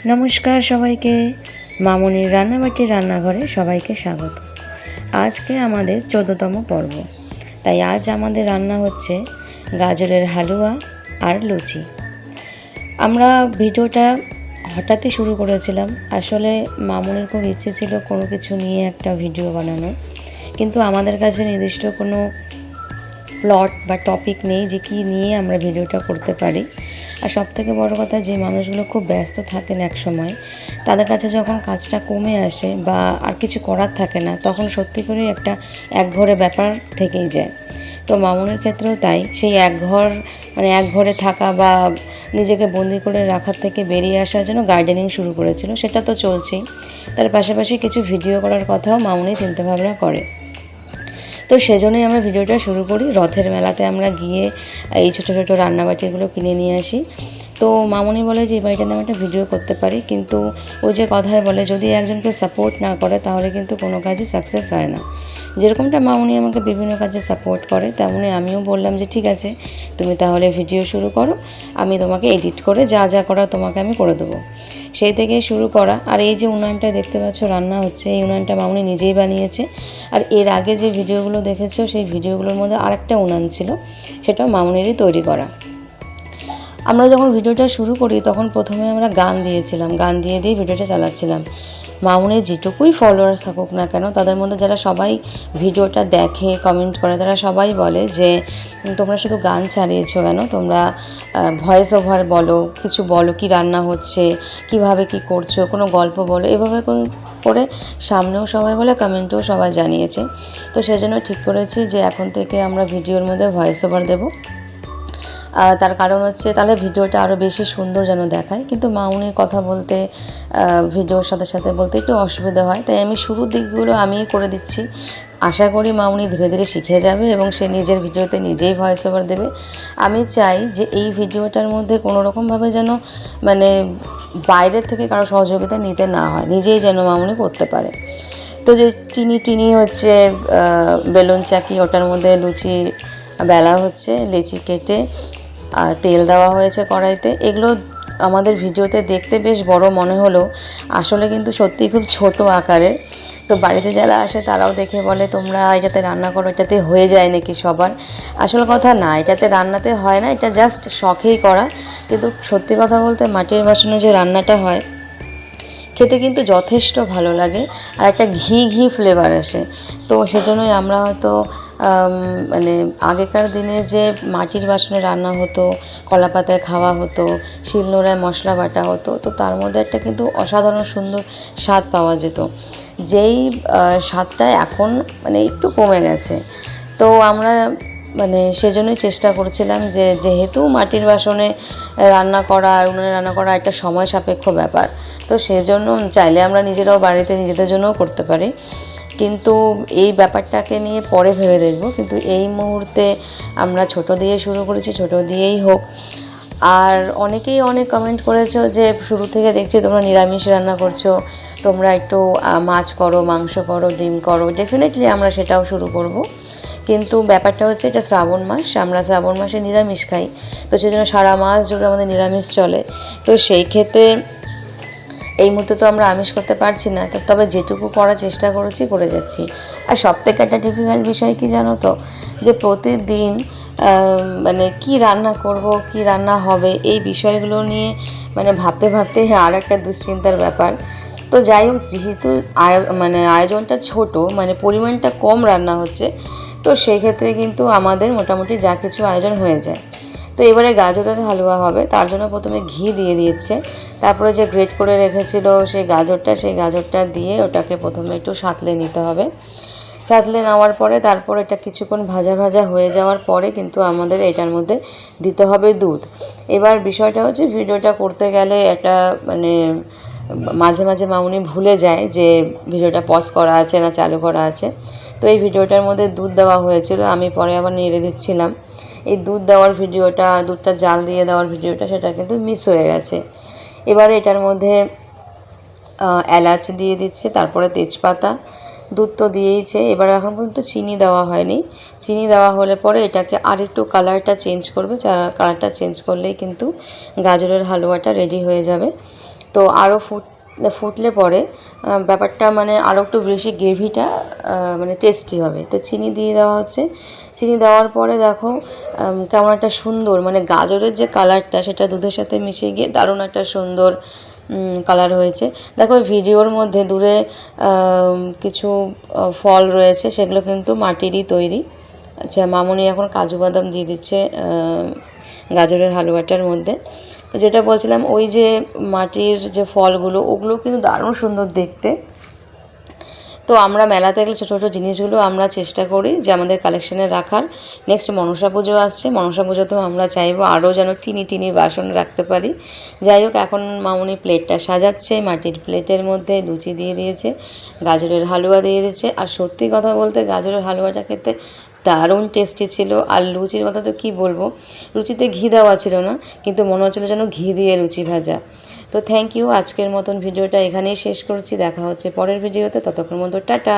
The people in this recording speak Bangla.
नमस्कार सबाइके मामुनिर रान्नाबाटी रान्नाघरे सबाइके स्वागत। आज के आमादेर 14तम पर्व, ताई आज आमादेर रान्ना होच्छे गाजरेर हालुआ और लुचि। आमरा भिडियोटा हठाৎই शुरू करेছিলাম। आसले मामुनिर खूब इच्छे छिलो कोनो किछु निये एकटा भिडियो बानानोर, किन्तु आमादेर काछे निर्दिष्ट कोनो प्लट बा टपिक नेই যে কি নিয়ে আমরা ভিডিওটা করতে পারি। আর সবথেকে বড় কথা, যে মানুষগুলো খুব ব্যস্ত থাকেন এক সময়, তাদের কাছে যখন কাজটা কমে আসে বা আর কিছু করার থাকে না, তখন সত্যি করে একটা একঘরে ব্যাপার থেকেই যায়। তো মামুনের ক্ষেত্রেও তাই, সেই এক ঘরে থাকা বা নিজেকে বন্দি করে রাখার থেকে বেরিয়ে আসার জন্য গার্ডেনিং শুরু করেছিল। সেটা তো চলছেই, তার পাশাপাশি কিছু ভিডিও করার কথাও মামুনি চিন্তাভাবনা করে। তো সেজন্যই আমরা ভিডিওটা শুরু করি। রথের মেলাতে আমরা গিয়ে এই ছোটো ছোটো রান্নাবাটিগুলো কিনে নিয়ে আসি। তো মামুনি বলে যে এই বাড়িটা নিয়ে একটা ভিডিও করতে পারি, কিন্তু ওই যে কথায় বলে, যদি একজনকে সাপোর্ট না করে তাহলে কিন্তু কোনো কাজই সাকসেস হয় না। যেরকমটা মামুনি আমাকে বিভিন্ন কাজে সাপোর্ট করে, তেমনই আমিও বললাম যে ঠিক আছে, তুমি তাহলে ভিডিও শুরু করো, আমি তোমাকে এডিট করে যা যা করার তোমাকে আমি করে দেবো। সেই থেকেই শুরু করা। আর এই যে উনানটা দেখতে পাচ্ছ রান্না হচ্ছে, এই উনানটা মামুনি নিজেই বানিয়েছে। আর এর আগে যে ভিডিওগুলো দেখেছো, সেই ভিডিওগুলোর মধ্যে আরেকটা উনান ছিল, সেটাও মামুনিরই তৈরি করা। আমরা যখন ভিডিওটা শুরু করি তখন প্রথমে আমরা গান দিয়েছিলাম, গান দিয়ে ভিডিওটা চালাচ্ছিলাম। মামুনির যেটুকুই ফলোয়ার্স থাকুক না কেন, তাদের মধ্যে যারা সবাই ভিডিওটা দেখে, কমেন্ট করে, তারা সবাই বলে যে তোমরা শুধু গান চালিয়েছো কেন, তোমরা ভয়েস ওভার বলো, কিছু বলো, কি রান্না হচ্ছে, কিভাবে কি করছো, কোনো গল্প বলো। এভাবে করে সামনেও সবাই বলে, কমেন্টেও সবাই জানিয়েছে। তো সেজন্য ঠিক করেছি যে এখন থেকে আমরা ভিডিওর মধ্যে ভয়েস ওভার দেবো। তার কারণ হচ্ছে তাহলে ভিডিওটা আরও বেশি সুন্দর যেন দেখায়। কিন্তু মামুনির কথা বলতে, ভিডিওর সাথে সাথে বলতে একটু অসুবিধা হয়, তাই আমি শুরুর দিকগুলো আমিই করে দিচ্ছি। আশা করি মামুনি ধীরে ধীরে শিখে যাবে এবং সে নিজের ভিডিওতে নিজেই ভয়েস ওভার দেবে। আমি চাই যে এই ভিডিওটার মধ্যে কোনো রকমভাবে যেন বাইরের থেকে কারো সহযোগিতা নিতে না হয়, নিজেই যেন মামুনি করতে পারে। তো যে চিনি হচ্ছে বেলুন চাকি, ওটার মধ্যে লুচি বেলা হচ্ছে, লেচি কেটে তেল দেওয়া হয়েছে কড়াইতে। এগুলো আমাদের ভিডিওতে দেখতে বেশ বড় মনে হলেও আসলে কিন্তু সত্যিই খুব ছোট আকারের। তো বাড়িতে যারা আসে তারাও দেখে বলে, তোমরা এটাতে রান্না করো, এটাতে হয়ে যায় নাকি সবার? আসল কথা না, এটাতে রান্নাতে হয় না, এটা জাস্ট শখেই করা। কিন্তু সত্যি কথা বলতে মাটির বাসনে যে রান্নাটা হয় খেতে কিন্তু যথেষ্ট ভালো লাগে, আর একটা ঘি ফ্লেভার আসে। তো সেজন্যই আমরা হয়তো আগেকার দিনে যে মাটির বাসনে রান্না হতো, কলা পাতায় খাওয়া হতো, শিলনোড়ায় মশলা বাটা হতো, তো তার মধ্যে একটা কিন্তু অসাধারণ সুন্দর স্বাদ পাওয়া যেত, যেই স্বাদটা এখন একটু কমে গেছে। তো আমরা সেজন্যই চেষ্টা করছিলাম যে যেহেতু মাটির বাসনে রান্না করা, উনুনে রান্না করা একটা সময় সাপেক্ষ ব্যাপার, তো সেজন্য চাইলে আমরা নিজেরাও বাড়িতে নিজেদের জন্যও করতে পারি। কিন্তু এই ব্যাপারটাকে নিয়ে পরে ভেবে দেখব, কিন্তু এই মুহূর্তে আমরা ছোট দিয়ে শুরু করেছি, ছোট দিয়েই হোক। আর অনেকেই অনেক কমেন্ট করেছো যে শুরু থেকে দেখছি তোমরা নিরামিষ রান্না করছো, তোমরা একটু মাছ করো, মাংস করো, ডিম করো। ডেফিনেটলি আমরা সেটাও শুরু করব, কিন্তু ব্যাপারটা হচ্ছে এটা শ্রাবণ মাস, আমরা শ্রাবণ মাসে নিরামিষ খাই, তো সেজন্য সারা মাস জুড়ে আমাদের নিরামিষ চলে। তো সেই ক্ষেত্রে এই মুহূর্তে তো আমরা আমিষ করতে পারছি না, তবে যেটুকু করার চেষ্টা করে যাচ্ছি। আর সবথেকে একটা ডিফিকাল্ট বিষয় কি জানো তো, যে প্রতিদিন কি রান্না করব, কি রান্না হবে, এই বিষয়গুলো নিয়ে ভাবতে আর একটা দুশ্চিন্তার ব্যাপার। তো যাই হোক, যেহেতু আয়োজনটা ছোট, পরিমাণটা কম রান্না হচ্ছে, তো সেই ক্ষেত্রে কিন্তু আমাদের মোটামুটি যা কিছু আয়োজন হয়ে যায়। তো এবারে গাজরের হালুয়া হবে, তার জন্য প্রথমে ঘি দিয়ে দিয়েছে, তারপরে যে গ্রেট করে রেখেছিল সেই গাজরটা দিয়ে ওটাকে প্রথমে একটু সাঁতলে নিতে হবে। সাঁতলে নেওয়ার পরে তারপর এটা কিছুক্ষণ ভাজা হয়ে যাওয়ার পরে কিন্তু আমাদের এটার মধ্যে দিতে হবে দুধ। এবার বিষয়টা হচ্ছে, ভিডিওটা করতে গেলে একটা মাঝে মামুনি ভুলে যায় যে ভিডিওটা পজ করা আছে না চালু করা আছে। তো এই ভিডিওটার মধ্যে দুধ দেওয়া হয়েছিল, আমি পরে আবার নেড়ে দিচ্ছিলাম। এই দুধটা জাল দিয়ে দেওয়ার ভিডিওটা সেটা কিন্তু মিস হয়ে গেছে। এবারে এটার মধ্যে এলাচ দিয়ে দিচ্ছে, তারপরে তেজপাতা, দুধ তো দিয়েইছে। এবার এখন পর্যন্ত চিনি দেওয়া হয়নি। চিনি দেওয়া হলে পরে এটাকে আরেকটু কালারটা চেঞ্জ করবে, কালারটা চেঞ্জ করলেই কিন্তু গাজরের হালুয়াটা রেডি হয়ে যাবে। তো আরও ফুটলে পরে ব্যাপারটা মানে আরও একটু বেশি গ্রেভিটা মানে টেস্টি হবে। তো চিনি দিয়ে দেওয়া হচ্ছে। চিনি দেওয়ার পরে দেখো কেমন একটা সুন্দর মানে গাজরের যে কালারটা সেটা দুধের সাথে মিশে গিয়ে দারুণ একটা সুন্দর কালার হয়েছে। দেখো ভিডিওর মধ্যে দূরে কিছু ফল রয়েছে, সেগুলো কিন্তু মাটিরই তৈরি। আচ্ছা, মামনি এখন কাজু বাদাম দিয়ে দিচ্ছে গাজরের হালুয়াটার মধ্যে। তো যেটা বলছিলাম, ওই যে মাটির যে ফলগুলো ওগুলো কিন্তু দারুণ সুন্দর দেখতে। তো আমরা মেলাতে গেলে ছোটো ছোটো জিনিসগুলো আমরা চেষ্টা করি যে আমাদের কালেকশানে রাখার। নেক্সট মনসা পুজো আসছে, মনসা পুজোতেও আমরা চাইবো আরও যেন টিনি টিনি বাসন রাখতে পারি। যাই হোক, এখন মামনি প্লেটটা সাজাচ্ছে, মাটির প্লেটের মধ্যে লুচি দিয়ে দিয়েছে, গাজরের হালুয়া দিয়ে দিয়েছে। আর সত্যি কথা বলতে গাজরের হালুয়াটা খেতে দারুণ টেস্টি ছিল। আর লুচির কথা তো কী বলবো, লুচিতে ঘি দেওয়া ছিল না, কিন্তু মনে হচ্ছিলো যেন ঘি দিয়ে লুচি ভাজা। তো থ্যাংক ইউ, আজকের মতন ভিডিওটা এখানেই শেষ করছি। দেখা হচ্ছে পরের ভিডিওতে, ততক্ষণ মতো টাটা।